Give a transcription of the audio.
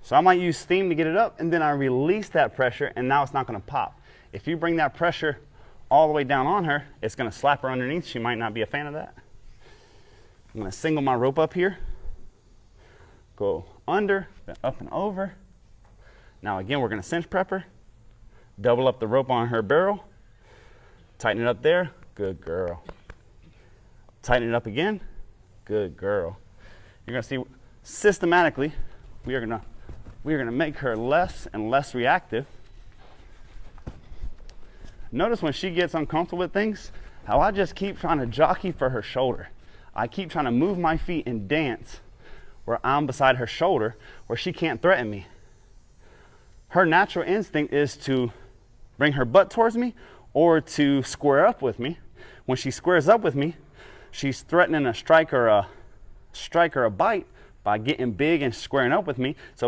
So I might use steam to get it up, and then I release that pressure, and now it's not going to pop. If you bring that pressure all the way down on her, it's going to slap her underneath. She might not be a fan of that. I'm going to single my rope up here, go under, then up and over. Now again, we're going to cinch prep her, double up the rope on her barrel, tighten it up there, good girl. Tighten it up again, good girl. You're going to see systematically we are going to make her less and less reactive. Notice when she gets uncomfortable with things, how I just keep trying to jockey for her shoulder. I keep trying to move my feet and dance where I'm beside her shoulder, where she can't threaten me. Her natural instinct is to bring her butt towards me or to square up with me. When she squares up with me, she's threatening a strike or a bite by getting big and squaring up with me. So